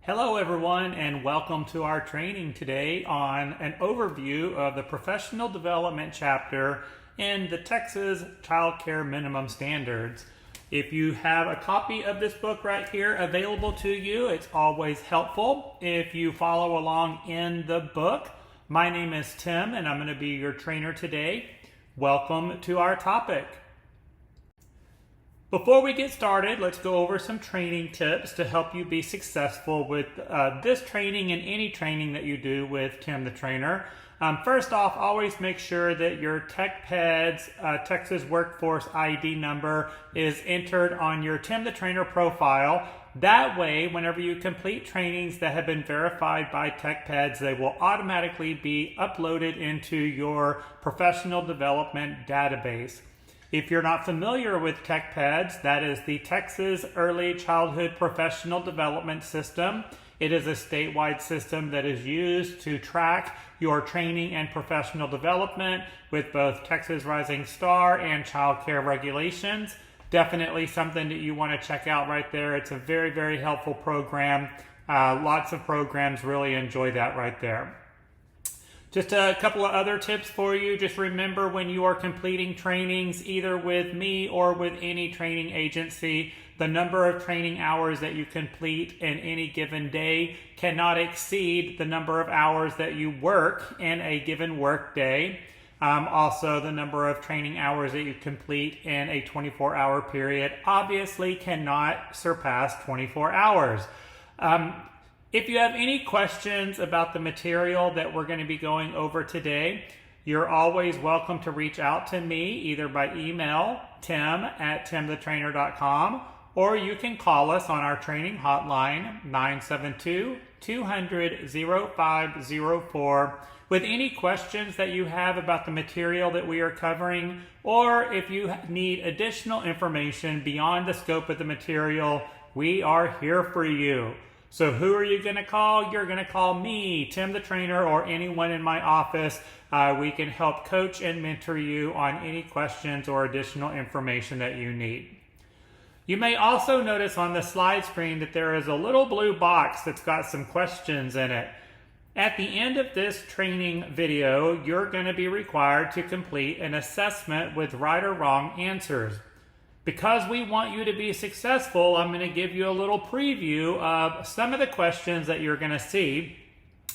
Hello everyone, and welcome to our training today on an overview of the professional development chapter in the Texas Child Care Minimum Standards. If you have a copy of this book right here available to you, it's always helpful if you follow along in the book. My name is Tim and I'm going to be your trainer today. Welcome to our topic. Before we get started, let's go over some training tips to help you be successful with this training and any training that you do with Tim the Trainer. First off, always make sure that your TechPed's Texas Workforce ID number is entered on your Tim the Trainer profile. That way, whenever you complete trainings that have been verified by TechPeds, they will automatically be uploaded into your professional development database. If you're not familiar with TechPeds, that is the Texas Early Childhood Professional Development System. It is a statewide system that is used to track your training and professional development with both Texas Rising Star and child care regulations. Definitely something that you want to check out right there. It's a very, very helpful program. Lots of programs really enjoy that right there. Just a couple of other tips for you. Just remember, when you are completing trainings, either with me or with any training agency, the number of training hours that you complete in any given day cannot exceed the number of hours that you work in a given work day. Also, the number of training hours that you complete in a 24-hour period obviously cannot surpass 24 hours. If you have any questions about the material that we're going to be going over today, you're always welcome to reach out to me either by email, tim@timthetrainer.com, or you can call us on our training hotline, 972-200-0504, with any questions that you have about the material that we are covering, or if you need additional information beyond the scope of the material, we are here for you. So who are you going to call? You're going to call me, Tim the Trainer, or anyone in my office. We can help coach and mentor you on any questions or additional information that you need. You may also notice on the slide screen that there is a little blue box that's got some questions in it. At the end of this training video, you're going to be required to complete an assessment with right or wrong answers. Because we want you to be successful, I'm going to give you a little preview of some of the questions that you're going to see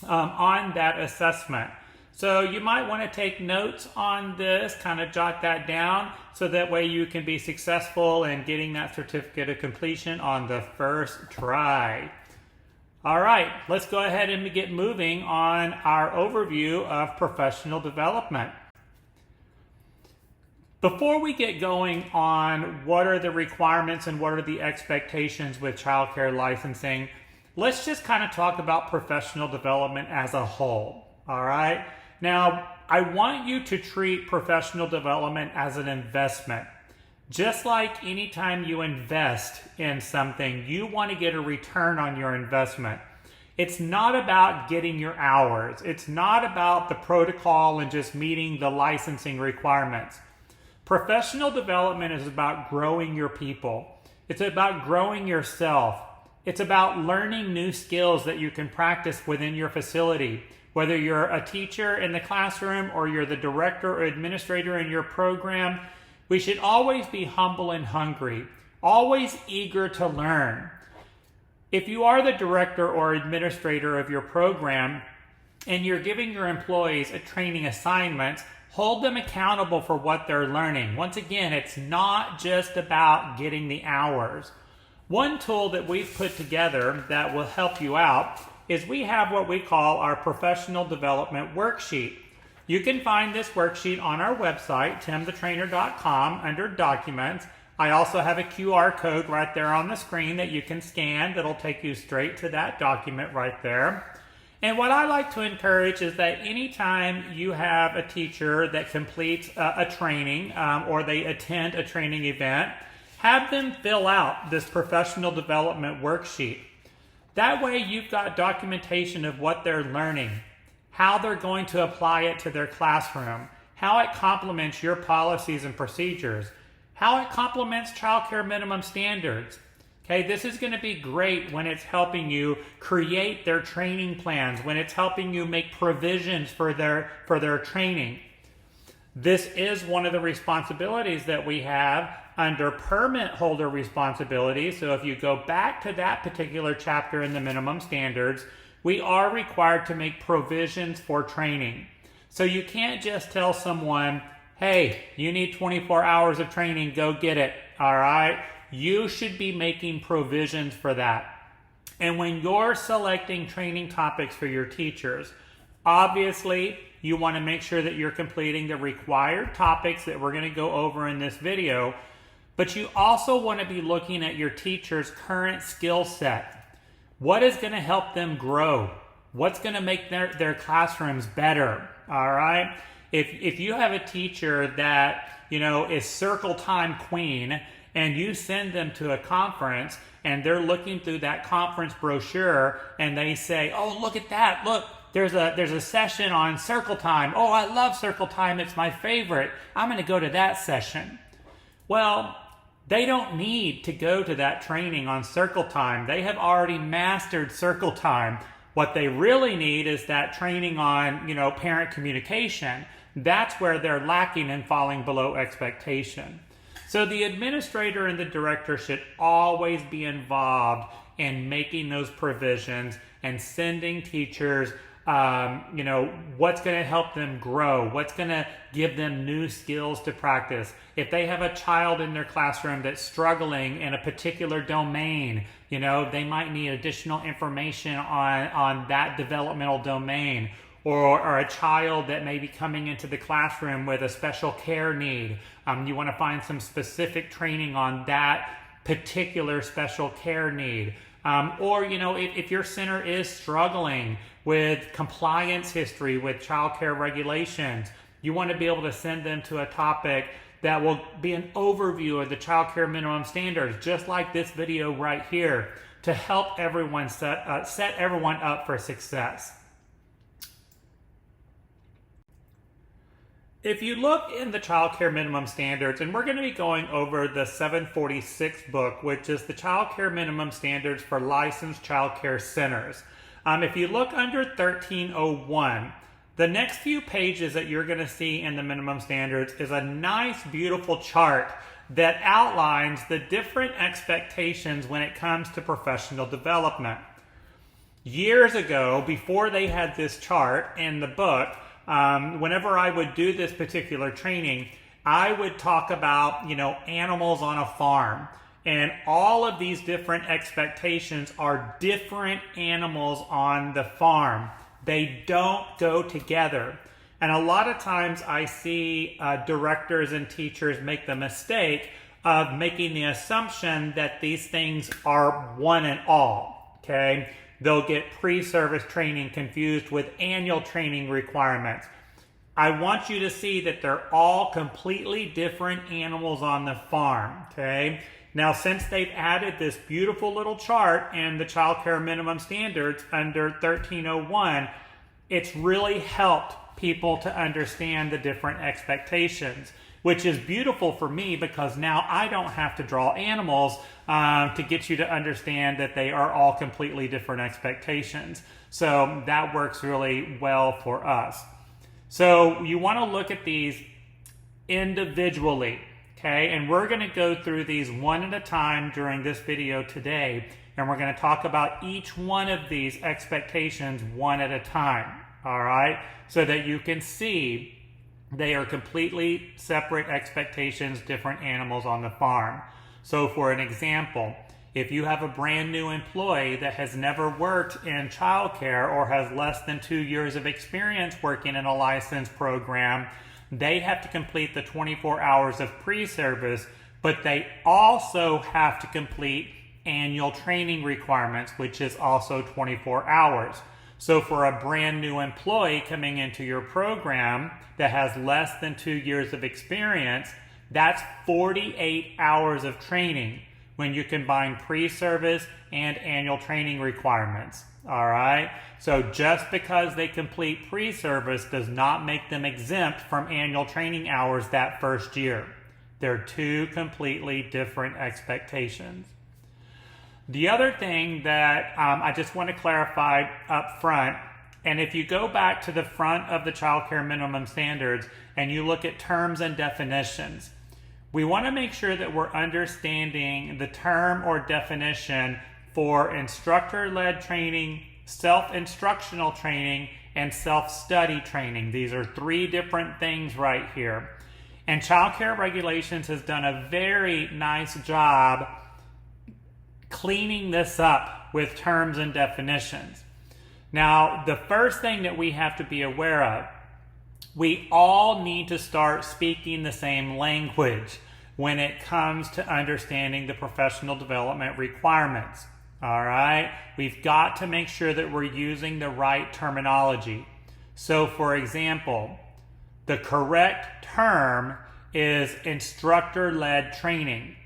on that assessment. So you might want to take notes on this, kind of jot that down, so that way you can be successful in getting that certificate of completion on the first try. All right, let's go ahead and get moving on our overview of professional development. Before we get going on what are the requirements and what are the expectations with childcare licensing, let's just kind of talk about professional development as a whole, all right? Now, I want you to treat professional development as an investment. Just like anytime you invest in something, you want to get a return on your investment. It's not about getting your hours. It's not about the protocol and just meeting the licensing requirements. Professional development is about growing your people. It's about growing yourself. It's about learning new skills that you can practice within your facility. Whether you're a teacher in the classroom or you're the director or administrator in your program, we should always be humble and hungry, always eager to learn. If you are the director or administrator of your program and you're giving your employees a training assignment, hold them accountable for what they're learning. Once again, it's not just about getting the hours. One tool that we've put together that will help you out is we have what we call our professional development worksheet. You can find this worksheet on our website, timthetrainer.com, under documents. I also have a QR code right there on the screen that you can scan that'll take you straight to that document right there. And what I like to encourage is that anytime you have a teacher that completes a training or they attend a training event, have them fill out this professional development worksheet. That way you've got documentation of what they're learning, how they're going to apply it to their classroom, how it complements your policies and procedures, how it complements child care minimum standards. Okay, this is going to be great when it's helping you create their training plans, when it's helping you make provisions for their training. This is one of the responsibilities that we have under permit holder responsibilities. So if you go back to that particular chapter in the minimum standards, we are required to make provisions for training. So you can't just tell someone, hey, you need 24 hours of training, go get it, all right? You should be making provisions for that. And when you're selecting training topics for your teachers, obviously you want to make sure that you're completing the required topics that we're going to go over in this video, but you also want to be looking at your teacher's current skill set. What is going to help them grow? What's going to make their classrooms better? All right? If you have a teacher that, is circle time queen, and you send them to a conference and they're looking through that conference brochure and they say, oh, look at that. Look, there's a session on circle time. Oh, I love circle time. It's my favorite. I'm going to go to that session. Well, they don't need to go to that training on circle time. They have already mastered circle time. What they really need is that training on, parent communication. That's where they're lacking and falling below expectation. So the administrator and the director should always be involved in making those provisions and sending teachers, what's going to help them grow, what's going to give them new skills to practice. If they have a child in their classroom that's struggling in a particular domain, they might need additional information on that developmental domain. Or a child that may be coming into the classroom with a special care need. You want to find some specific training on that particular special care need. If your center is struggling with compliance history with child care regulations, you want to be able to send them to a topic that will be an overview of the child care minimum standards, just like this video right here, to help everyone set everyone up for success. If you look in the Child Care Minimum Standards, and we're going to be going over the 746 book, which is the Child Care Minimum Standards for Licensed Child Care Centers. If you look under 1301, the next few pages that you're going to see in the minimum standards is a nice, beautiful chart that outlines the different expectations when it comes to professional development. Years ago, before they had this chart in the book, whenever I would do this particular training, I would talk about, animals on a farm. And all of these different expectations are different animals on the farm. They don't go together. And a lot of times I see directors and teachers make the mistake of making the assumption that these things are one and all, okay? They'll get pre-service training confused with annual training requirements. I want you to see that they're all completely different animals on the farm, okay? Now, since they've added this beautiful little chart in the Child Care Minimum Standards under 1301, it's really helped people to understand the different expectations, which is beautiful for me because now I don't have to draw animals to get you to understand that they are all completely different expectations. So that works really well for us. So you want to look at these individually, okay? And we're going to go through these one at a time during this video today, and we're going to talk about each one of these expectations one at a time, all right? So that you can see they are completely separate expectations, different animals on the farm. So for an example, if you have a brand new employee that has never worked in childcare or has less than 2 years of experience working in a licensed program, they have to complete the 24 hours of pre-service, but they also have to complete annual training requirements, which is also 24 hours. So for a brand new employee coming into your program that has less than 2 years of experience, that's 48 hours of training when you combine pre-service and annual training requirements. All right? So just because they complete pre-service does not make them exempt from annual training hours that first year. They're two completely different expectations. The other thing that I just want to clarify up front, and if you go back to the front of the child care minimum standards and you look at terms and definitions, we want to make sure that we're understanding the term or definition for instructor-led training, self-instructional training, and self-study training. These are three different things right here. And Child Care Regulations has done a very nice job cleaning this up with terms and definitions. Now, the first thing that we have to be aware of, we all need to start speaking the same language when it comes to understanding the professional development requirements. All right? We've got to make sure that we're using the right terminology. So, for example, the correct term is instructor-led training.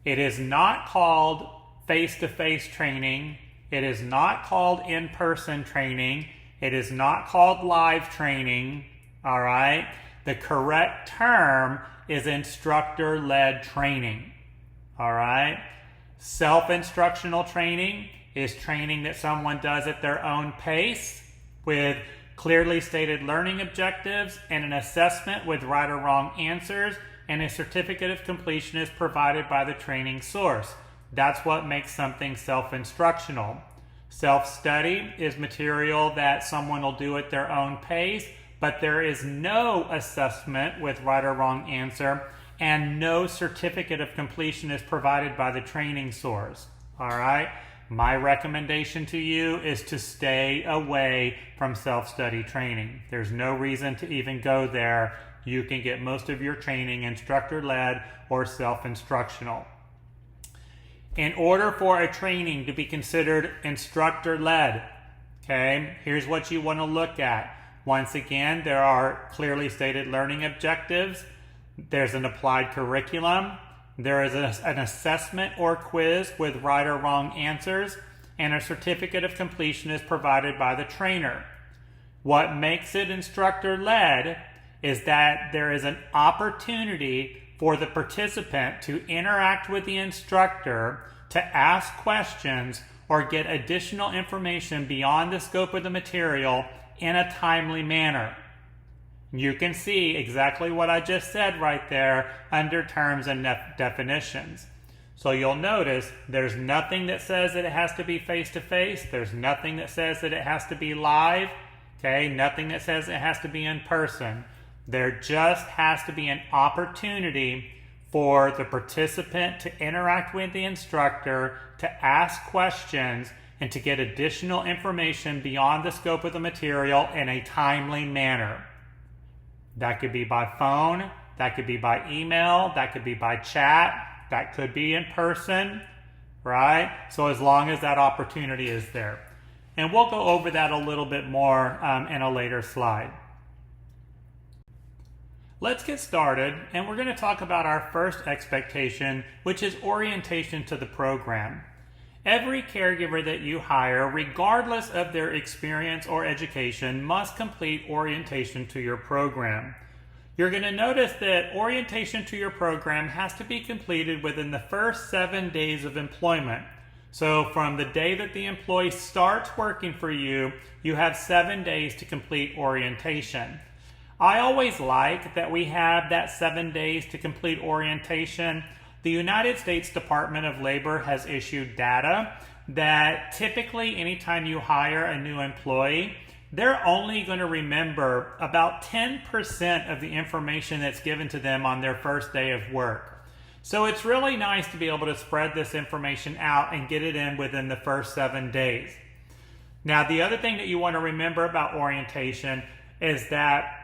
It is not called face-to-face training. It is not called in-person training. It is not called live training. All right? The correct term is instructor-led training. All right? Self-instructional training is training that someone does at their own pace with clearly stated learning objectives and an assessment with right or wrong answers, and a certificate of completion is provided by the training source. That's what makes something self-instructional. Self-study is material that someone will do at their own pace, but there is no assessment with right or wrong answer, and no certificate of completion is provided by the training source. All right? My recommendation to you is to stay away from self-study training. There's no reason to even go there. You can get most of your training instructor-led or self-instructional. In order for a training to be considered instructor-led, okay, here's what you want to look at. Once again, there are clearly stated learning objectives. There's an applied curriculum. There is an assessment or quiz with right or wrong answers, and a certificate of completion is provided by the trainer. What makes it instructor-led is that there is an opportunity for the participant to interact with the instructor, to ask questions, or get additional information beyond the scope of the material in a timely manner. You can see exactly what I just said right there under terms and definitions. So you'll notice there's nothing that says that it has to be face-to-face. There's nothing that says that it has to be live. Okay, nothing that says it has to be in person. There just has to be an opportunity for the participant to interact with the instructor, to ask questions, and to get additional information beyond the scope of the material in a timely manner. That could be by phone, that could be by email, that could be by chat, that could be in person, right? So as long as that opportunity is there. And we'll go over that a little bit more in a later slide. Let's get started, and we're going to talk about our first expectation, which is orientation to the program. Every caregiver that you hire, regardless of their experience or education, must complete orientation to your program. You're going to notice that orientation to your program has to be completed within the first 7 days of employment. So from the day that the employee starts working for you, you have 7 days to complete orientation. I always like that we have that 7 days to complete orientation. The United States Department of Labor has issued data that typically anytime you hire a new employee, they're only going to remember about 10% of the information that's given to them on their first day of work. So it's really nice to be able to spread this information out and get it in within the first 7 days. Now, the other thing that you want to remember about orientation is that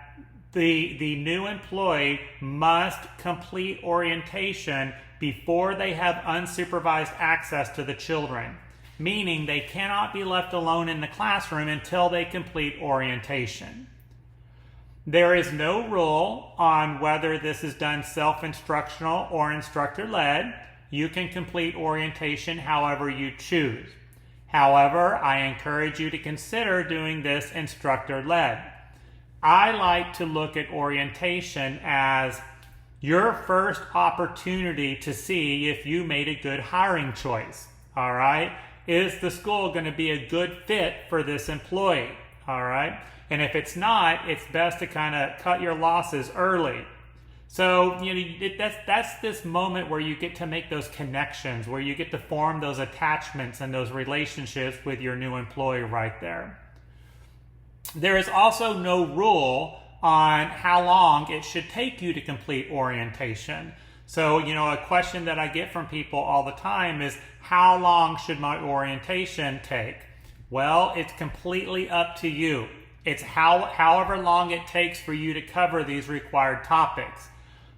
the new employee must complete orientation before they have unsupervised access to the children, meaning they cannot be left alone in the classroom until they complete orientation. There is no rule on whether this is done self-instructional or instructor-led. You can complete orientation however you choose. However, I encourage you to consider doing this instructor-led. I like to look at orientation as your first opportunity to see if you made a good hiring choice. All right. Is the school going to be a good fit for this employee? All right. And if it's not, it's best to kind of cut your losses early. So, that's this moment where you get to make those connections, where you get to form those attachments and those relationships with your new employee right there. There is also no rule on how long it should take you to complete orientation. So, a question that I get from people all the time is, how long should my orientation take? Well, it's completely up to you. It's however long it takes for you to cover these required topics.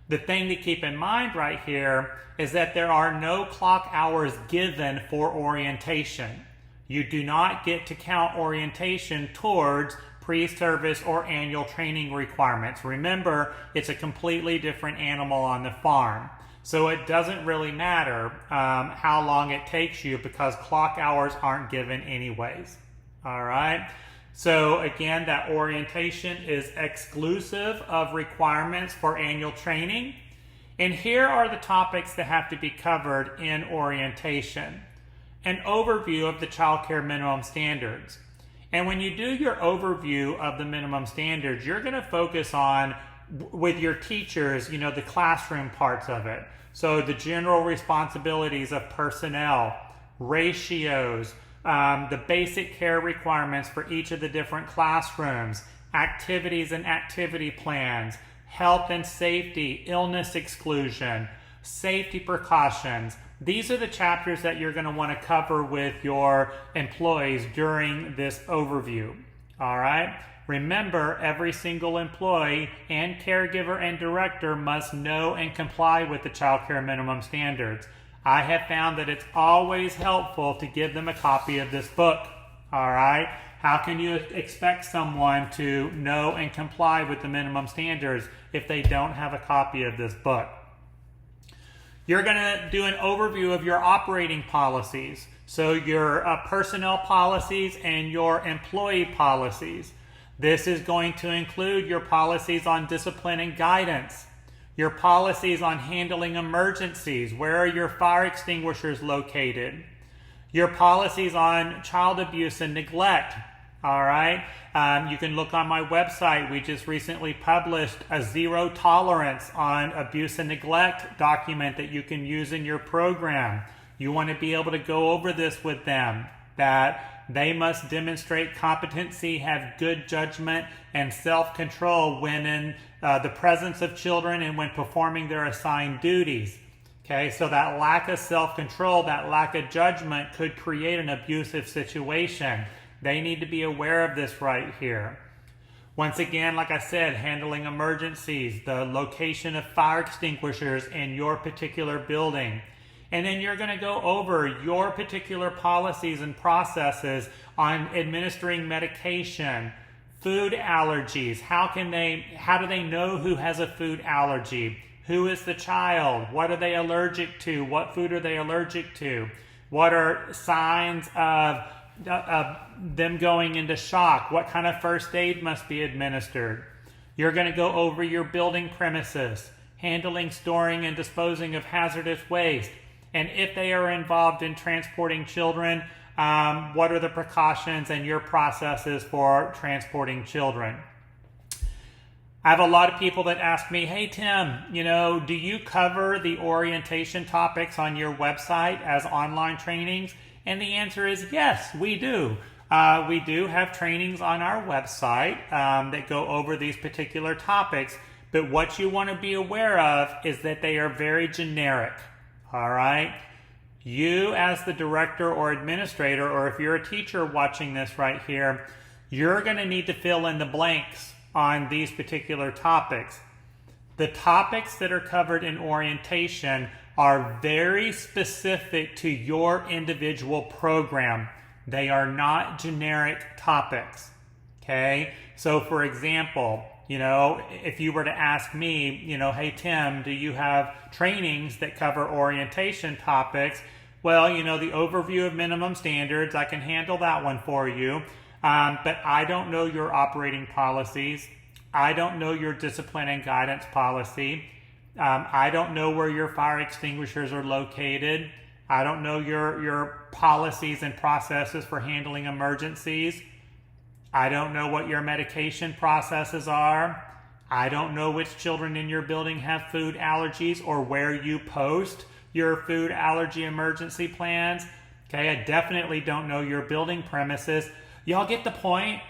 The thing to keep in mind right here is that there are no clock hours given for orientation. You do not get to count orientation towards pre-service or annual training requirements. Remember, it's a completely different animal on the farm. So it doesn't really matter how long it takes you, because clock hours aren't given anyways. All right. So again, that orientation is exclusive of requirements for annual training. And here are the topics that have to be covered in orientation. An overview of the child care minimum standards. And when you do your overview of the minimum standards, you're going to focus on, with your teachers, the classroom parts of it. So the general responsibilities of personnel, ratios, the basic care requirements for each of the different classrooms, activities and activity plans, health and safety, illness exclusion, safety precautions. These are the chapters that you're going to want to cover with your employees during this overview. All right? Remember, every single employee and caregiver and director must know and comply with the child care minimum standards. I have found that it's always helpful to give them a copy of this book. All right? How can you expect someone to know and comply with the minimum standards if they don't have a copy of this book? You're going to do an overview of your operating policies. So your personnel policies and your employee policies. This is going to include your policies on discipline and guidance, your policies on handling emergencies. Where are your fire extinguishers located? Your policies on child abuse and neglect. All right. You can look on my website. We just recently published a zero tolerance on abuse and neglect document that you can use in your program. You want to be able to go over this with them, that they must demonstrate competency, have good judgment, and self-control when in the presence of children and when performing their assigned duties. Okay, so that lack of self-control, that lack of judgment could create an abusive situation. They need to be aware of this right here. Once again, like I said, handling emergencies, the location of fire extinguishers in your particular building. And then you're going to go over your particular policies and processes on administering medication, food allergies. How do they know who has a food allergy? Who is the child? What are they allergic to? What food are they allergic to? What are signs of them going into shock? What kind of first aid must be administered? You're going to go over your building premises, handling, storing, and disposing of hazardous waste. And if they are involved in transporting children, what are the precautions and your processes for transporting children? I have a lot of people that ask me, hey Tim, do you cover the orientation topics on your website as online trainings? And the answer is yes, we do. We do have trainings on our website that go over these particular topics, but what you want to be aware of is that they are very generic. All right? You as the director or administrator, or if you're a teacher watching this right here, you're going to need to fill in the blanks on these particular topics. The topics that are covered in orientation are very specific to your individual program. They are not generic topics. Okay? So for example, if you were to ask me, hey Tim, do you have trainings that cover orientation topics? Well, the overview of minimum standards, I can handle that one for you. But I don't know your operating policies. I don't know your discipline and guidance policy. I don't know where your fire extinguishers are located. I don't know your policies and processes for handling emergencies. I don't know what your medication processes are. I don't know which children in your building have food allergies or where you post your food allergy emergency plans. Okay, I definitely don't know your building premises. Y'all get the point?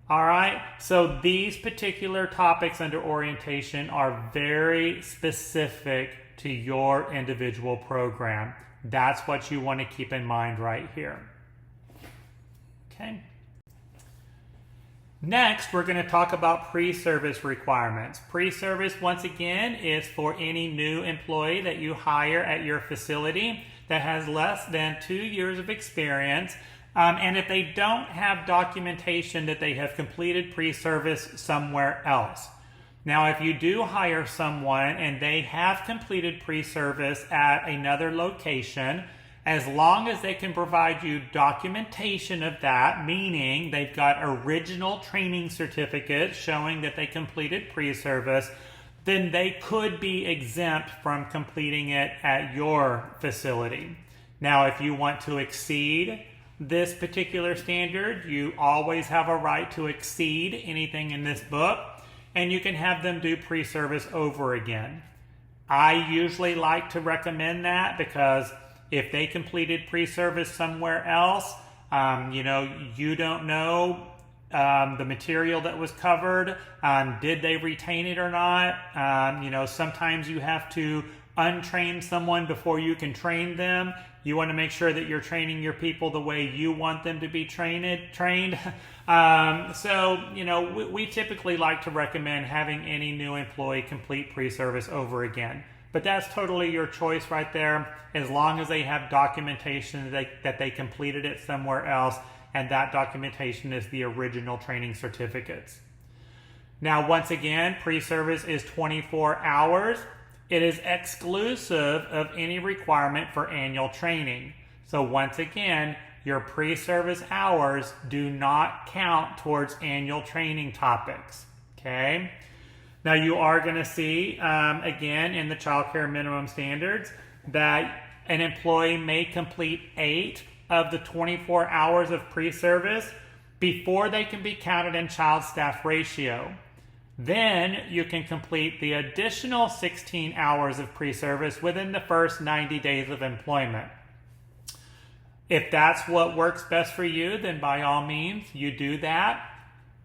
All right, so these particular topics under orientation are very specific to your individual program. That's what you want to keep in mind right here. Okay. Next, we're going to talk about pre-service requirements. Pre-service, once again, is for any new employee that you hire at your facility that has less than 2 years of experience. And if they don't have documentation that they have completed pre-service somewhere else. Now, if you do hire someone and they have completed pre-service at another location, as long as they can provide you documentation of that, meaning they've got original training certificates showing that they completed pre-service, then they could be exempt from completing it at your facility. Now, if you want to exceed this particular standard, you always have a right to exceed anything in this book, and you can have them do pre-service over again. I usually like to recommend that because if they completed pre-service somewhere else, you don't know the material that was covered. Did they retain it or not? Sometimes you have to untrain someone before you can train them. You want to make sure that you're training your people the way you want them to be trained. We typically like to recommend having any new employee complete pre-service over again. But that's totally your choice right there, as long as they have documentation that they completed it somewhere else, and that documentation is the original training certificates. Now, once again, pre-service is 24 hours. It is exclusive of any requirement for annual training. So once again, your pre-service hours do not count towards annual training topics, okay? Now you are going to see, again, in the child care minimum standards, that an employee may complete 8 of the 24 hours of pre-service before they can be counted in child staff ratio. Then you can complete the additional 16 hours of pre-service within the first 90 days of employment. If that's what works best for you, then by all means, you do that.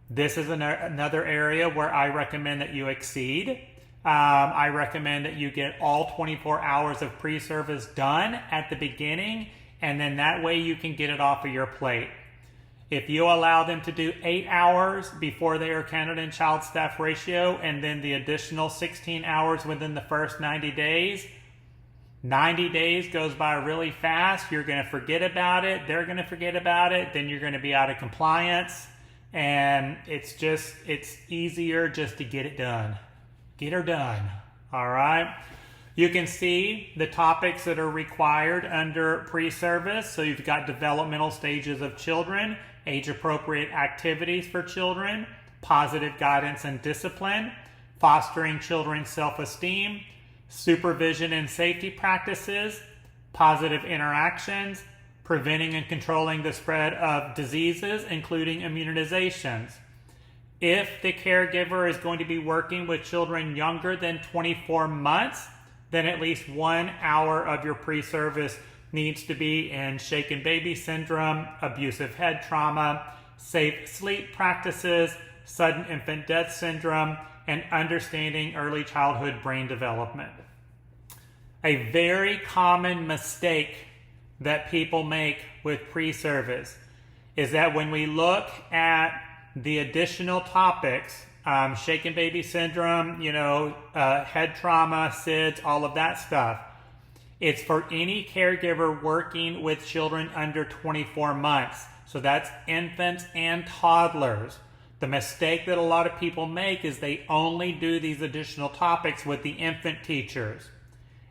This is another area where I recommend that you exceed. I recommend that you get all 24 hours of pre-service done at the beginning, and then that way you can get it off of your plate. If you allow them to do 8 hours before they are counted in child staff ratio, and then the additional 16 hours within the first 90 days, 90 days goes by really fast. You're going to forget about it. They're going to forget about it. Then you're going to be out of compliance. And it's easier just to get it done. Get her done. All right. You can see the topics that are required under pre-service. So you've got developmental stages of children, age-appropriate activities for children, positive guidance and discipline, fostering children's self-esteem, supervision and safety practices, positive interactions, preventing and controlling the spread of diseases, including immunizations. If the caregiver is going to be working with children younger than 24 months, then at least 1 hour of your pre-service needs to be in shaken baby syndrome, abusive head trauma, safe sleep practices, sudden infant death syndrome, and understanding early childhood brain development. A very common mistake that people make with pre-service is that when we look at the additional topics, shaken baby syndrome, head trauma, SIDS, all of that stuff, it's for any caregiver working with children under 24 months. So that's infants and toddlers. The mistake that a lot of people make is they only do these additional topics with the infant teachers.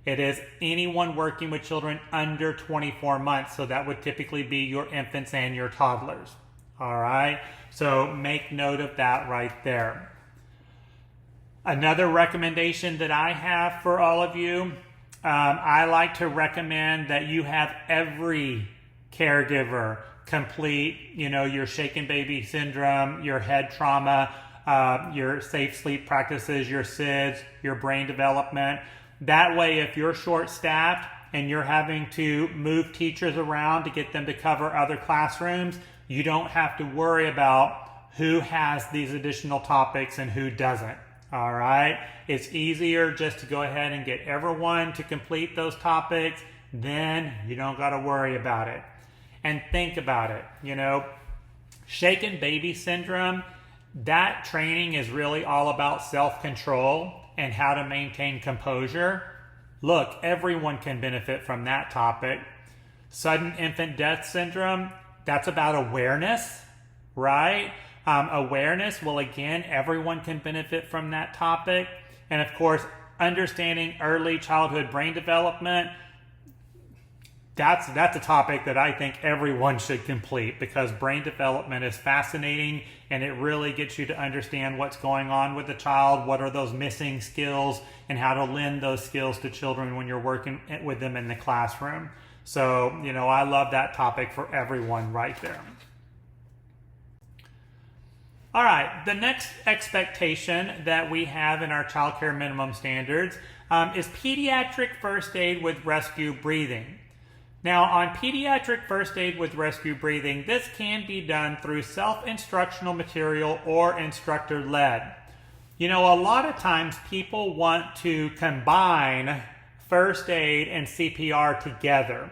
It is anyone working with children under 24 months. So that would typically be your infants and your toddlers. All right. So make note of that right there. Another recommendation that I have for all of you I like to recommend that you have every caregiver complete, your shaken baby syndrome, your head trauma, your safe sleep practices, your SIDS, your brain development. That way, if you're short-staffed and you're having to move teachers around to get them to cover other classrooms, you don't have to worry about who has these additional topics and who doesn't. All right? It's easier just to go ahead and get everyone to complete those topics. Then you don't got to worry about it. And think about it. Shaken baby syndrome, that training is really all about self-control and how to maintain composure. Look, everyone can benefit from that topic. Sudden infant death syndrome, that's about awareness, right? Awareness, well, again, everyone can benefit from that topic. And of course, understanding early childhood brain development, that's a topic that I think everyone should complete, because brain development is fascinating and it really gets you to understand what's going on with the child, what are those missing skills, and how to lend those skills to children when you're working with them in the classroom. So, I love that topic for everyone right there. All right, the next expectation that we have in our child care minimum standards is pediatric first aid with rescue breathing. Now, on pediatric first aid with rescue breathing, this can be done through self-instructional material or instructor-led. A lot of times people want to combine first aid and CPR together.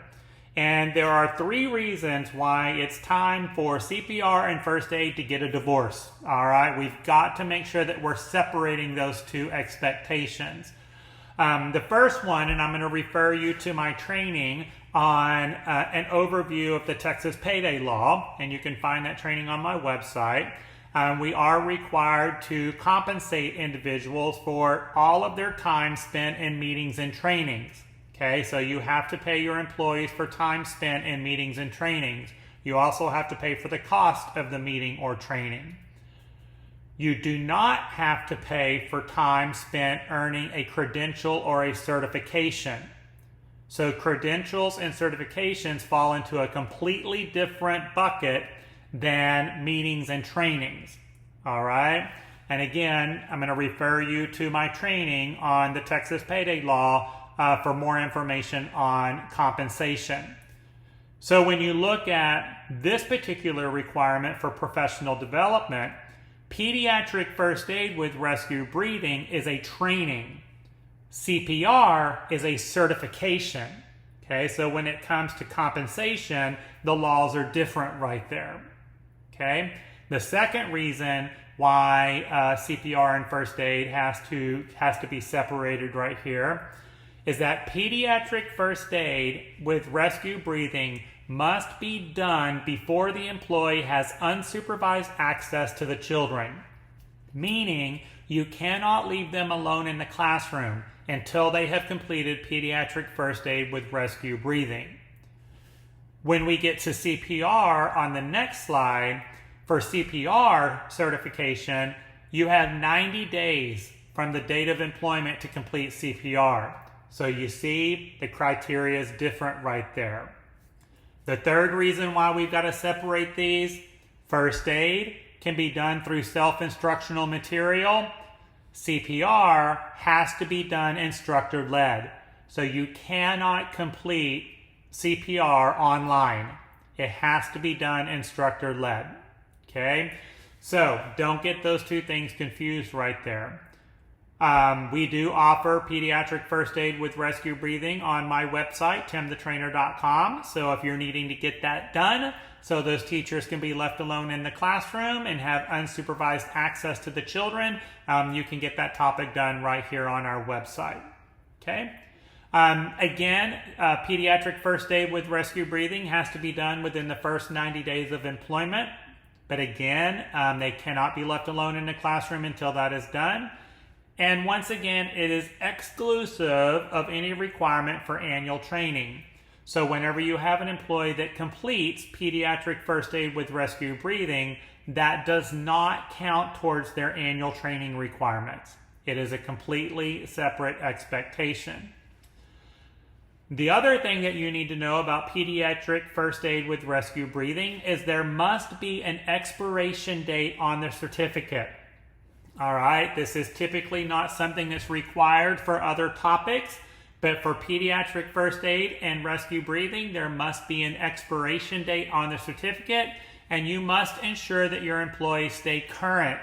And there are 3 reasons why it's time for CPR and first aid to get a divorce. All right, we've got to make sure that we're separating those 2 expectations. The first one, and I'm going to refer you to my training on an overview of the Texas payday law, and you can find that training on my website. We are required to compensate individuals for all of their time spent in meetings and trainings. Okay, so you have to pay your employees for time spent in meetings and trainings. You also have to pay for the cost of the meeting or training. You do not have to pay for time spent earning a credential or a certification. So credentials and certifications fall into a completely different bucket than meetings and trainings. All right? And again, I'm going to refer you to my training on the Texas payday law for more information on compensation. So when you look at this particular requirement for professional development, pediatric first aid with rescue breathing is a training. CPR is a certification. Okay, so when it comes to compensation, the laws are different right there. Okay, the second reason why CPR and first aid has to be separated right here is that pediatric first aid with rescue breathing must be done before the employee has unsupervised access to the children, meaning you cannot leave them alone in the classroom until they have completed pediatric first aid with rescue breathing. When we get to CPR on the next slide, for CPR certification, you have 90 days from the date of employment to complete CPR. So you see the criteria is different right there. The third reason why we've got to separate these, first aid can be done through self-instructional material. CPR has to be done instructor-led. So you cannot complete CPR online. It has to be done instructor-led. Okay? So don't get those 2 things confused right there. We do offer pediatric first aid with rescue breathing on my website, timthetrainer.com. So if you're needing to get that done so those teachers can be left alone in the classroom and have unsupervised access to the children, you can get that topic done right here on our website. Okay? Again, pediatric first aid with rescue breathing has to be done within the first 90 days of employment. But again, they cannot be left alone in the classroom until that is done. And once again, it is exclusive of any requirement for annual training. So whenever you have an employee that completes pediatric first aid with rescue breathing, that does not count towards their annual training requirements. It is a completely separate expectation. The other thing that you need to know about pediatric first aid with rescue breathing is there must be an expiration date on the certificate. All right, this is typically not something that's required for other topics, but for pediatric first aid and rescue breathing, there must be an expiration date on the certificate, and you must ensure that your employees stay current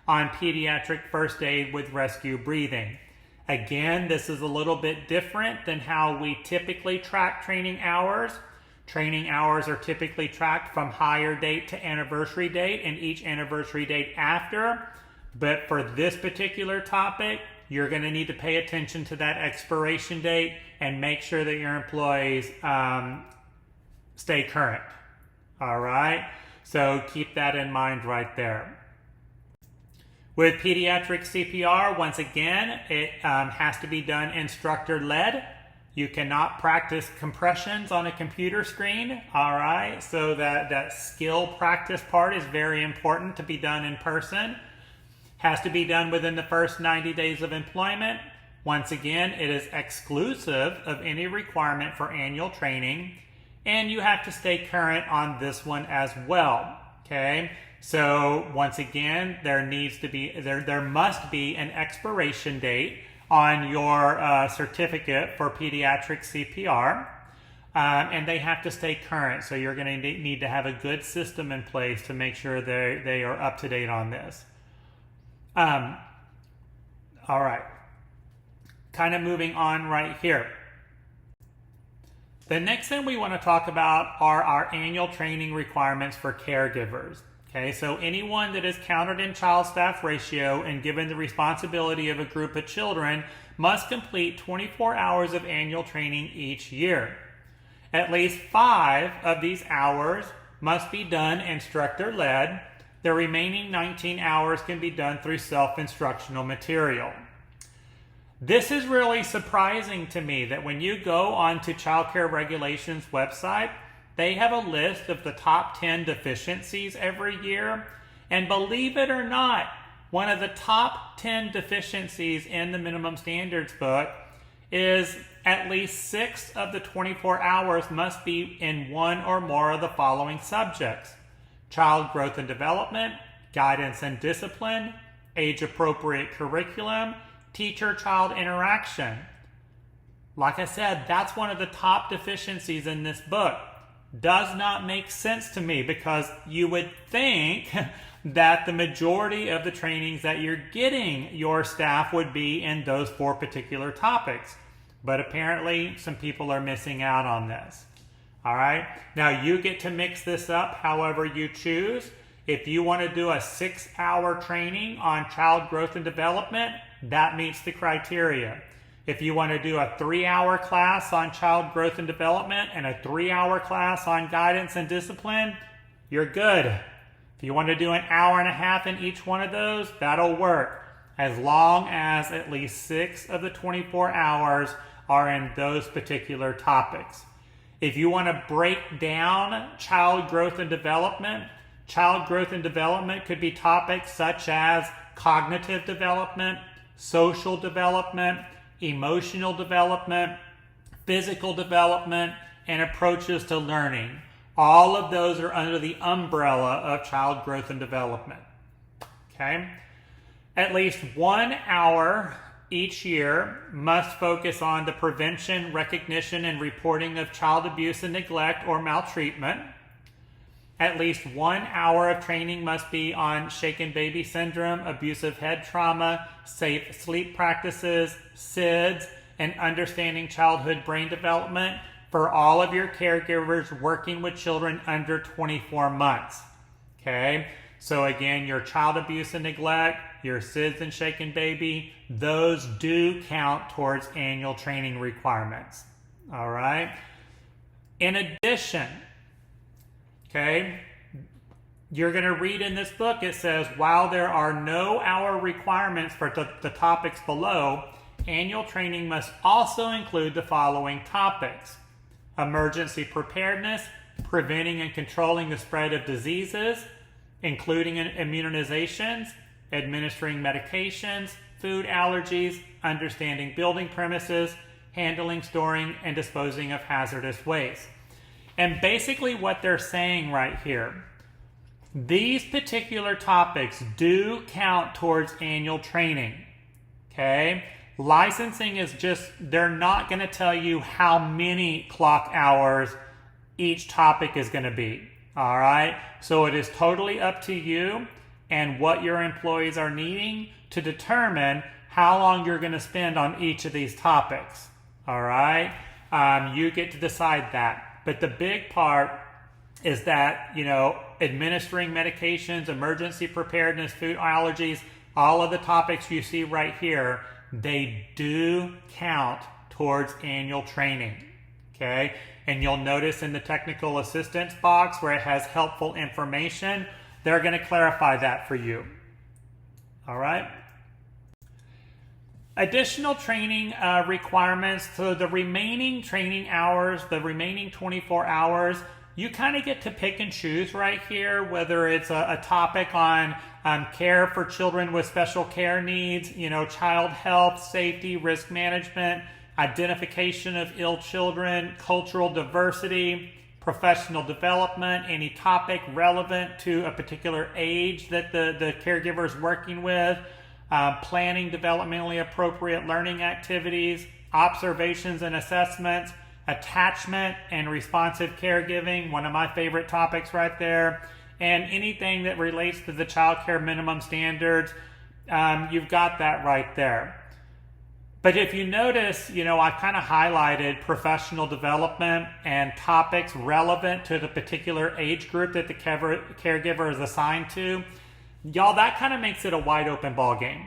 on pediatric first aid with rescue breathing. Again, this is a little bit different than how we typically track training hours. Training hours are typically tracked from hire date to anniversary date and each anniversary date after. But for this particular topic, you're going to need to pay attention to that expiration date and make sure that your employees stay current. All right? So keep that in mind right there. With pediatric CPR, once again, it has to be done instructor-led. You cannot practice compressions on a computer screen, all right? So that skill practice part is very important to be done in person. Has to be done within the first 90 days of employment. Once again, it is exclusive of any requirement for annual training. And you have to stay current on this one as well, okay? So once again, there must be an expiration date on your certificate for pediatric CPR, and they have to stay current. So you're going to need to have a good system in place to make sure they are up to date on this. All right, kind of moving on right here. The next thing we want to talk about are our annual training requirements for caregivers. Okay, so anyone that is counted in child staff ratio and given the responsibility of a group of children must complete 24 hours of annual training each year. At least 5 of these hours must be done instructor-led. The remaining 19 hours can be done through self-instructional material. This is really surprising to me that when you go onto Child Care Regulations website, they have a list of the top 10 deficiencies every year. And believe it or not, one of the top 10 deficiencies in the minimum standards book is at least 6 of the 24 hours must be in one or more of the following subjects: child growth and development, guidance and discipline, age-appropriate curriculum, teacher-child interaction. Like I said, that's one of the top deficiencies in this book. Does not make sense to me, because you would think that the majority of the trainings that you're getting your staff would be in those 4 particular topics. But apparently some people are missing out on this. All right, now you get to mix this up however you choose. If you want to do a 6-hour training on child growth and development, that meets the criteria. If you want to do a 3-hour class on child growth and development and a 3-hour class on guidance and discipline, you're good. If you want to do an hour and a half in each one of those, that'll work, as long as at least 6 of the 24 hours are in those particular topics. If you want to break down child growth and development could be topics such as cognitive development, social development, emotional development, physical development, and approaches to learning. All of those are under the umbrella of child growth and development. Okay? At least 1 hour each year must focus on the prevention, recognition, and reporting of child abuse and neglect or maltreatment. At least 1 hour of training must be on shaken baby syndrome, abusive head trauma, safe sleep practices, SIDS, and understanding childhood brain development for all of your caregivers working with children under 24 months. Okay? So again, your child abuse and neglect, your SIDS and shaken baby, those do count towards annual training requirements. All right? In addition, okay, you're going to read in this book, it says, while there are no hour requirements for the topics below, annual training must also include the following topics: emergency preparedness, preventing and controlling the spread of diseases, including immunizations, administering medications, food allergies, understanding building premises, handling, storing, and disposing of hazardous waste. And basically what they're saying right here, these particular topics do count towards annual training, okay? Licensing is just, they're not going to tell you how many clock hours each topic is going to be, all right? So it is totally up to you and what your employees are needing to determine how long you're going to spend on each of these topics, all right? You get to decide that. But the big part is that, administering medications, emergency preparedness, food allergies, all of the topics you see right here, they do count towards annual training, okay? And you'll notice in the technical assistance box where it has helpful information, they're going to clarify that for you, all right? Additional training requirements, so the remaining training hours, the remaining 24 hours, you kind of get to pick and choose right here, whether it's a topic on care for children with special care needs, child health, safety, risk management, identification of ill children, cultural diversity, professional development, any topic relevant to a particular age that the caregiver is working with, planning developmentally appropriate learning activities, observations and assessments, attachment and responsive caregiving, one of my favorite topics right there, and anything that relates to the child care minimum standards, you've got that right there. But if you notice, I kind of highlighted professional development and topics relevant to the particular age group that the caregiver is assigned to. Y'all, that kind of makes it a wide open ball game.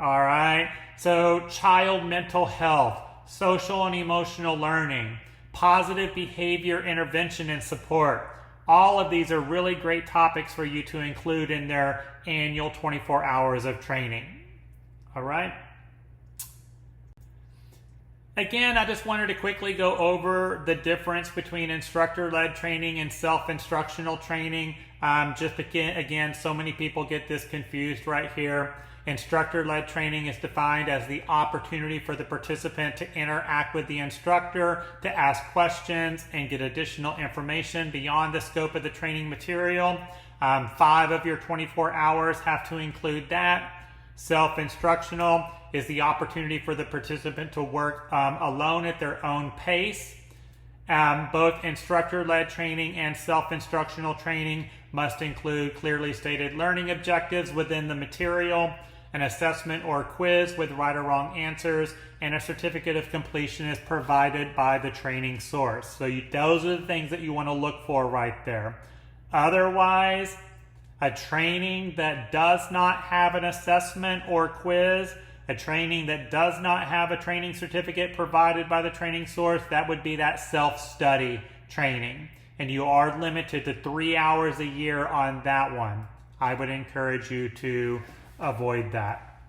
All right. So child mental health, social and emotional learning, positive behavior intervention and support. All of these are really great topics for you to include in their annual 24 hours of training. All right. Again, I just wanted to quickly go over the difference between instructor-led training and self-instructional training. Just again, so many people get this confused right here. Instructor-led training is defined as the opportunity for the participant to interact with the instructor, to ask questions, and get additional information beyond the scope of the training material. 5 of your 24 hours have to include that. Self-instructional is the opportunity for the participant to work alone at their own pace. Both instructor-led training and self-instructional training must include clearly stated learning objectives within the material, an assessment or quiz with right or wrong answers, and a certificate of completion is provided by the training source. So those are the things that you want to look for right there. Otherwise, a training that does not have an assessment or quiz, a training that does not have a training certificate provided by the training source, that would be that self-study training. And you are limited to 3 hours a year on that one. I would encourage you to avoid that.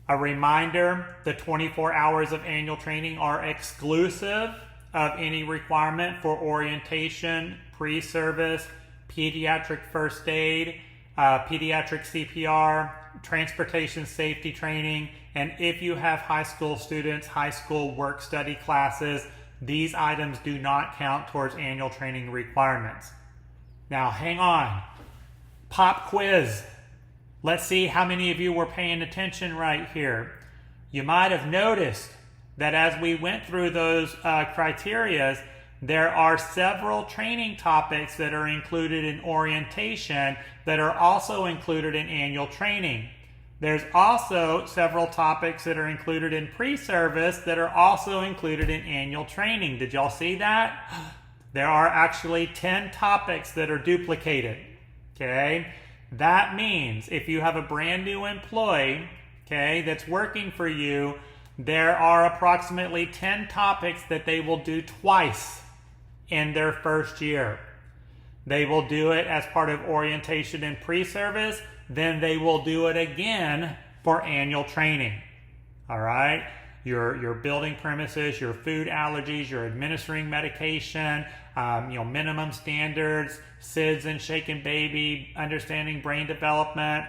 A reminder, the 24 hours of annual training are exclusive of any requirement for orientation, pre-service, pediatric first aid, pediatric CPR, transportation safety training, and if you have high school students, high school work study classes, these items do not count towards annual training requirements. Now hang on. Pop quiz. Let's see how many of you were paying attention right here. You might have noticed that as we went through those criterias, there are several training topics that are included in orientation that are also included in annual training. There's also several topics that are included in pre-service that are also included in annual training. Did y'all see that? There are actually 10 topics that are duplicated. Okay? That means if you have a brand new employee, okay, that's working for you, there are approximately 10 topics that they will do twice in their first year. They will do it as part of orientation and pre-service, then they will do it again for annual training. All right? Your building premises, your food allergies, your administering medication, minimum standards, SIDS and shaken baby, understanding brain development,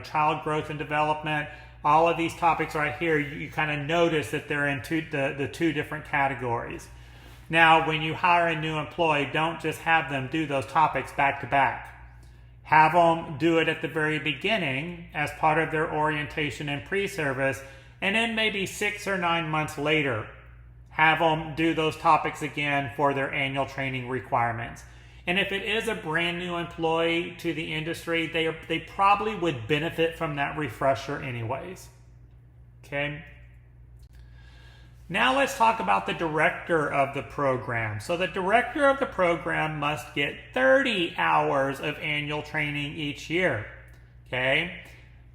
child growth and development. all of these topics right here, you kind of notice that they're in the two different categories. Now, when you hire a new employee, don't just have them do those topics back to back. Have them do it at the very beginning as part of their orientation and pre-service, and then maybe 6 or 9 months later, have them do those topics again for their annual training requirements. And if it is a brand new employee to the industry, they probably would benefit from that refresher anyways. Okay. Now let's talk about the director of the program. So the director of the program must get 30 hours of annual training each year. Okay.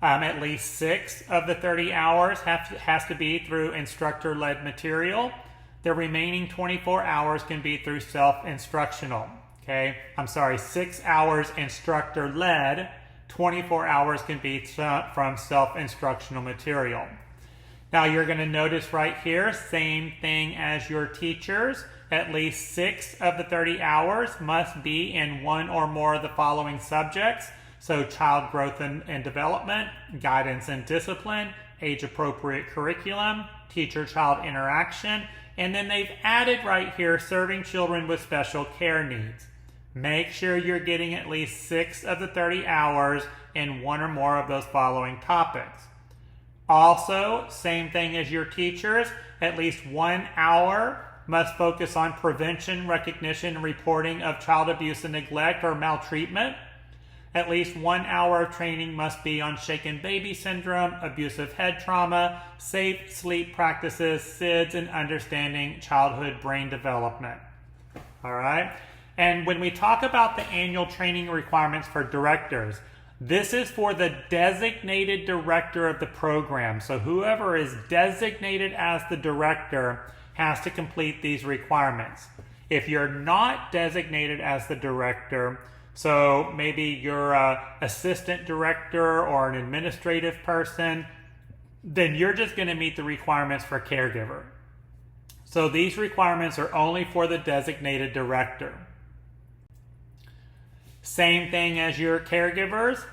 At least 6 of the 30 hours has to be through instructor-led material. The remaining 24 hours can be through self-instructional. Okay. 6 hours instructor-led, 24 hours can be from self-instructional material. Now you're going to notice right here, same thing as your teachers. At least 6 of the 30 hours must be in one or more of the following subjects. So child growth and development, guidance and discipline, age-appropriate curriculum, teacher-child interaction, and then they've added right here, serving children with special care needs. Make sure you're getting at least 6 of the 30 hours in one or more of those following topics. Also, same thing as your teachers, at least 1 hour must focus on prevention, recognition, and reporting of child abuse and neglect or maltreatment. At least 1 hour of training must be on shaken baby syndrome, abusive head trauma, safe sleep practices, SIDS, and understanding childhood brain development. All right? And when we talk about the annual training requirements for directors, this is for the designated director of the program. So whoever is designated as the director has to complete these requirements. If you're not designated as the director, so maybe you're an assistant director or an administrative person, then you're just going to meet the requirements for caregiver. So these requirements are only for the designated director. Same thing as your caregivers.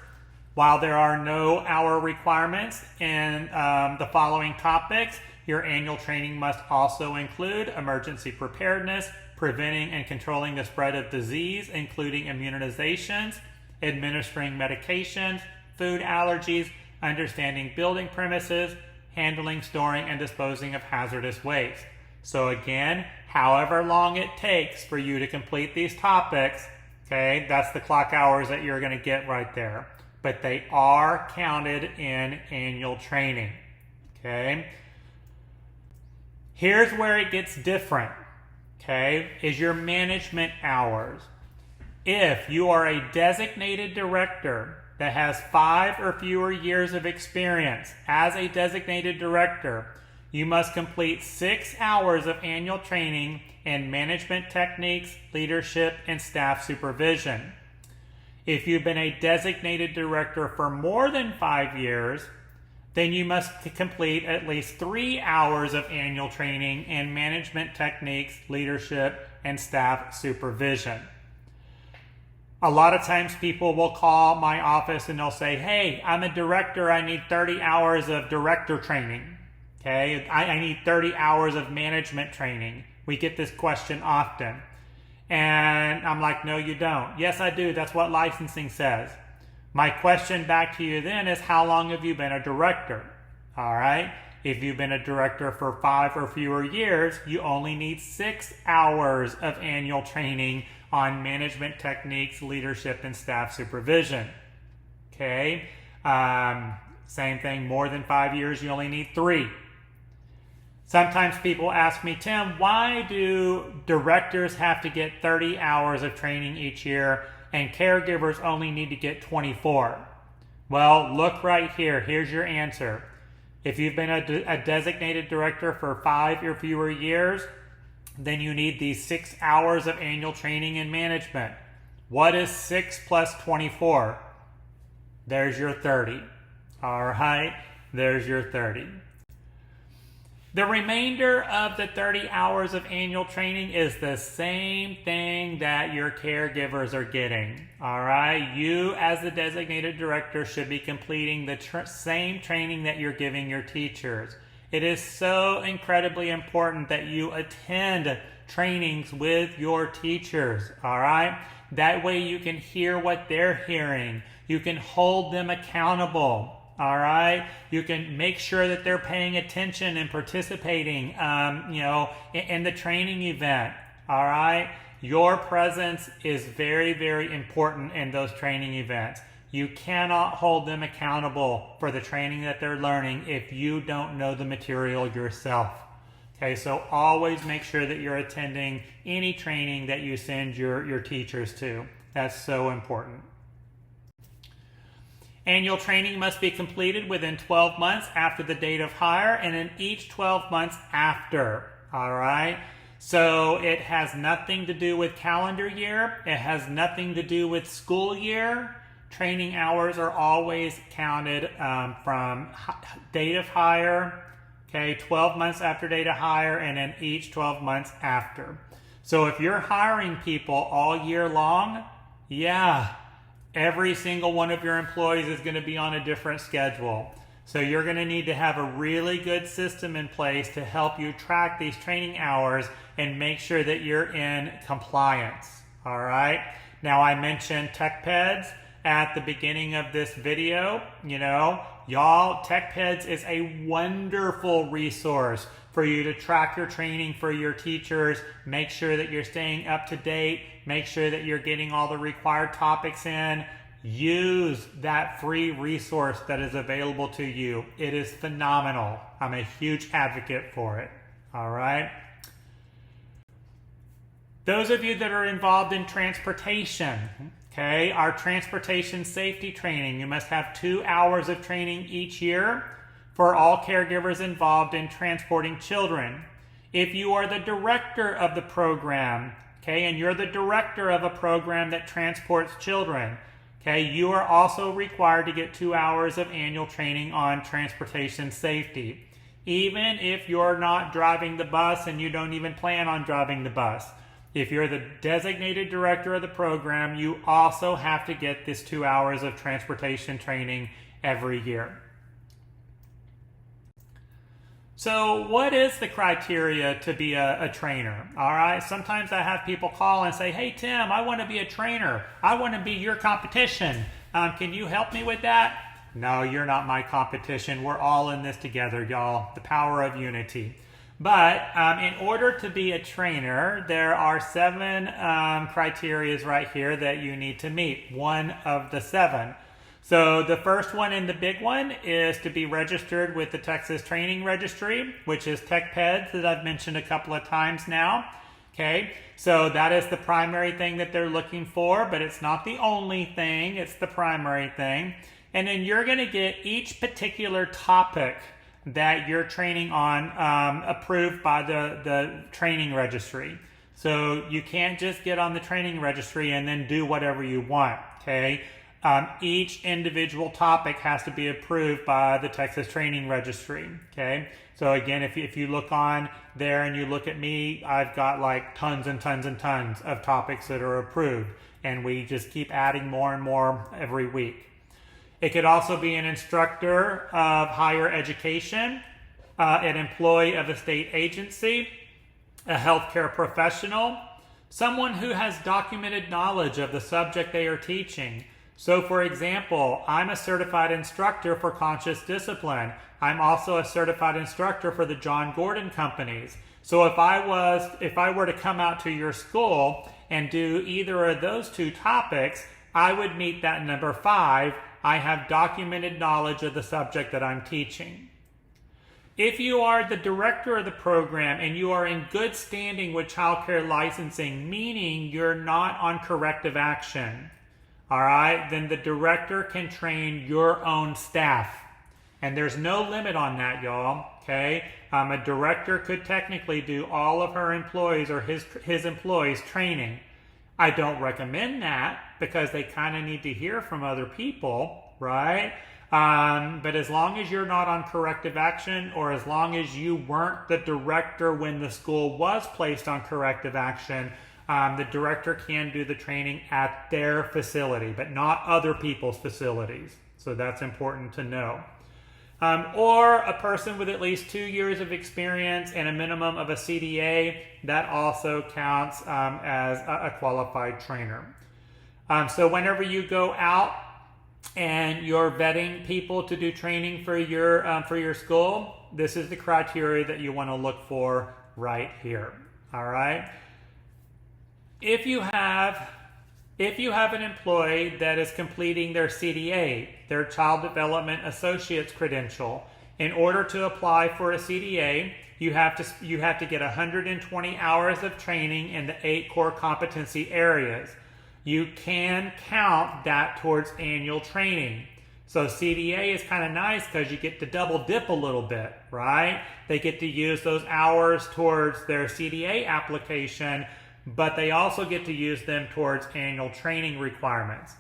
While there are no hour requirements in the following topics, your annual training must also include emergency preparedness, preventing and controlling the spread of disease, including immunizations, administering medications, food allergies, understanding building premises, handling, storing, and disposing of hazardous waste. So again, however long it takes for you to complete these topics, okay, that's the clock hours that you're going to get right there. But they are counted in annual training. Okay? Here's where it gets different. Okay? Is your management hours. If you are a designated director that has 5 or fewer years of experience as a designated director, you must complete 6 hours of annual training in management techniques, leadership, and staff supervision. If you've been a designated director for more than 5 years, then you must complete at least 3 hours of annual training in management techniques, leadership, and staff supervision. A lot of times people will call my office and they'll say, hey, I'm a director, I need 30 hours of director training. Okay, I need 30 hours of management training. We get this question often. And I'm like, no, you don't. Yes, I do. That's what licensing says. My question back to you then is, how long have you been a director? All right. If you've been a director for 5 or fewer years, you only need 6 hours of annual training on management techniques, leadership, and staff supervision. Okay. Same thing, more than 5 years, you only need 3. Sometimes people ask me, Tim, why do directors have to get 30 hours of training each year and caregivers only need to get 24? Well, look right here. Here's your answer. If you've been a designated director for 5 or fewer years, then you need these 6 hours of annual training in management. What is 6 plus 24? There's your 30. All right, there's your 30. The remainder of the 30 hours of annual training is the same thing that your caregivers are getting. All right. You, as the designated director, should be completing the same training that you're giving your teachers. It is so incredibly important that you attend trainings with your teachers. All right. That way you can hear what they're hearing. You can hold them accountable. All right. You can make sure that they're paying attention and participating, in the training event. All right. Your presence is very, very important in those training events. You cannot hold them accountable for the training that they're learning if you don't know the material yourself. Okay. So always make sure that you're attending any training that you send your teachers to. That's so important. Annual training must be completed within 12 months after the date of hire and in each 12 months after. All right. So it has nothing to do with calendar year. It has nothing to do with school year. Training hours are always counted from date of hire, okay, 12 months after date of hire, and then each 12 months after. So if you're hiring people all year long, yeah, every single one of your employees is going to be on a different schedule. So you're going to need to have a really good system in place to help you track these training hours and make sure that you're in compliance. All right. Now I mentioned TechPeds at the beginning of this video. Y'all, TechPeds is a wonderful resource for you to track your training for your teachers, make sure that you're staying up to date, make sure that you're getting all the required topics in. Use that free resource that is available to you. It is phenomenal. I'm a huge advocate for it. All right. Those of you that are involved in transportation, okay, our transportation safety training, you must have 2 hours of training each year for all caregivers involved in transporting children. If you are the director of the program, okay, and you're the director of a program that transports children, okay, you are also required to get 2 hours of annual training on transportation safety. Even if you're not driving the bus and you don't even plan on driving the bus. If you're the designated director of the program, you also have to get this 2 hours of transportation training every year. So what is the criteria to be a trainer? All right. Sometimes I have people call and say, hey, Tim, I want to be a trainer. I want to be your competition. Can you help me with that? No, you're not my competition. We're all in this together, y'all. The power of unity. But in order to be a trainer, there are 7 criteria right here that you need to meet. One of the 7. So the first one and the big one is to be registered with the Texas Training Registry, which is TechPeds that I've mentioned a couple of times now. Okay, so that is the primary thing that they're looking for, but it's not the only thing. It's the primary thing. And then you're going to get each particular topic that you're training on approved by the training registry. So you can't just get on the training registry and then do whatever you want, okay? Each individual topic has to be approved by the Texas Training Registry, okay? So again, if you look on there and you look at me, I've got like tons and tons and tons of topics that are approved, and we just keep adding more and more every week. It could also be an instructor of higher education, an employee of a state agency, a healthcare professional, someone who has documented knowledge of the subject they are teaching. So for example, I'm a certified instructor for conscious discipline. I'm also a certified instructor for the John Gordon companies. So if I were to come out to your school and do either of those 2 topics, I would meet that number 5. I have documented knowledge of the subject that I'm teaching. If you are the director of the program and you are in good standing with child care licensing, meaning you're not on corrective action, all right, then the director can train your own staff. And there's no limit on that, y'all, okay? A director could technically do all of her employees or his employees training. I don't recommend that because they kind of need to hear from other people, right? But as long as you're not on corrective action, or as long as you weren't the director when the school was placed on corrective action, the director can do the training at their facility, but not other people's facilities. So that's important to know. Or a person with at least 2 years of experience and a minimum of a CDA, that also counts as a qualified trainer. So whenever you go out and you're vetting people to do training for your school, this is the criteria that you want to look for right here. All right. If you have an employee that is completing their CDA, their Child Development Associate's credential, in order to apply for a CDA, you have to get 120 hours of training in the 8 core competency areas. You can count that towards annual training. So CDA is kind of nice because you get to double dip a little bit, right? They get to use those hours towards their CDA application, but they also get to use them towards annual training requirements.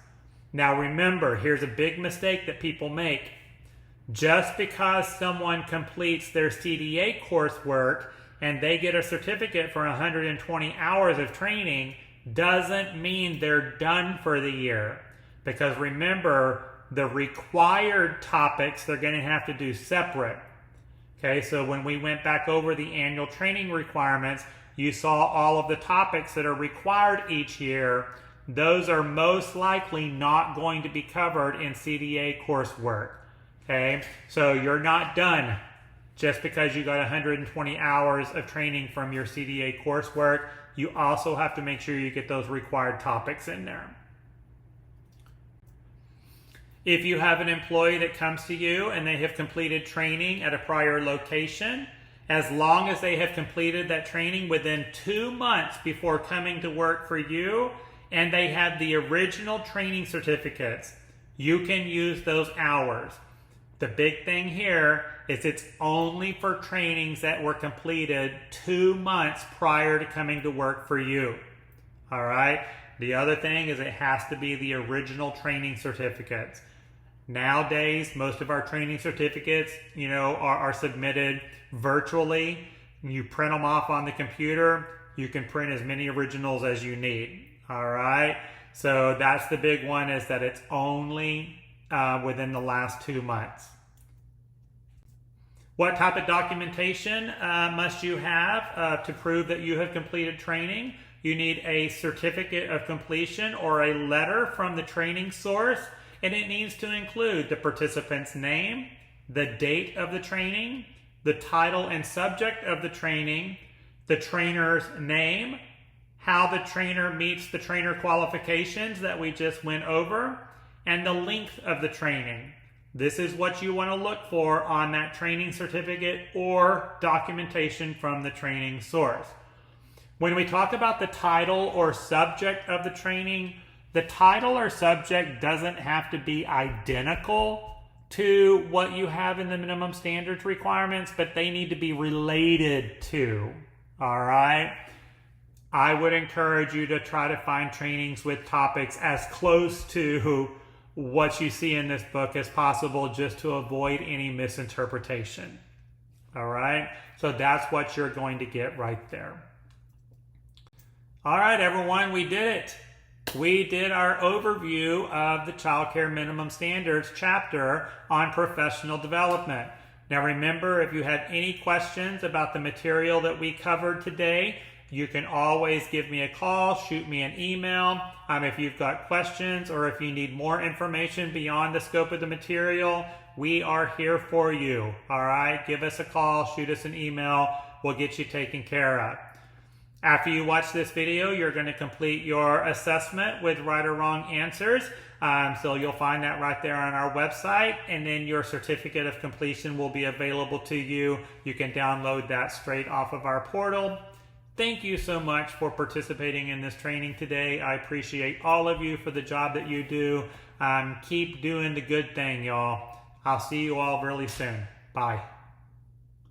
Now remember, here's a big mistake that people make. Just because someone completes their CDA coursework and they get a certificate for 120 hours of training doesn't mean they're done for the year. Because remember, the required topics they're going to have to do separate. Okay, so when we went back over the annual training requirements, you saw all of the topics that are required each year. Those are most likely not going to be covered in CDA coursework. Okay, so you're not done just because you got 120 hours of training from your CDA coursework. You also have to make sure you get those required topics in there. If you have an employee that comes to you and they have completed training at a prior location, as long as they have completed that training within 2 months before coming to work for you, and they have the original training certificates, you can use those hours. The big thing here is it's only for trainings that were completed 2 months prior to coming to work for you. All right? The other thing is it has to be the original training certificates. Nowadays, most of our training certificates, are submitted virtually. You print them off on the computer. You can print as many originals as you need. All right. So that's the big one, is that it's only within the last 2 months. What type of documentation must you have to prove that you have completed training? You need a certificate of completion or a letter from the training source. And it needs to include the participant's name, the date of the training, the title and subject of the training, the trainer's name, how the trainer meets the trainer qualifications that we just went over, and the length of the training. This is what you want to look for on that training certificate or documentation from the training source. When we talk about the title or subject of the training, the title or subject doesn't have to be identical to what you have in the minimum standards requirements, but they need to be related to. All right? I would encourage you to try to find trainings with topics as close to what you see in this book as possible, just to avoid any misinterpretation. All right? So that's what you're going to get right there. All right, everyone, we did it. We did our overview of the Child Care Minimum Standards chapter on professional development. Now remember, if you have any questions about the material that we covered today, you can always give me a call, shoot me an email. If you've got questions or if you need more information beyond the scope of the material, we are here for you. All right, give us a call, shoot us an email. We'll get you taken care of. After you watch this video, you're going to complete your assessment with right or wrong answers. So you'll find that right there on our website, and then your certificate of completion will be available to you. You can download that straight off of our portal. Thank you so much for participating in this training today. I appreciate all of you for the job that you do. Keep doing the good thing, y'all. I'll see you all really soon. Bye.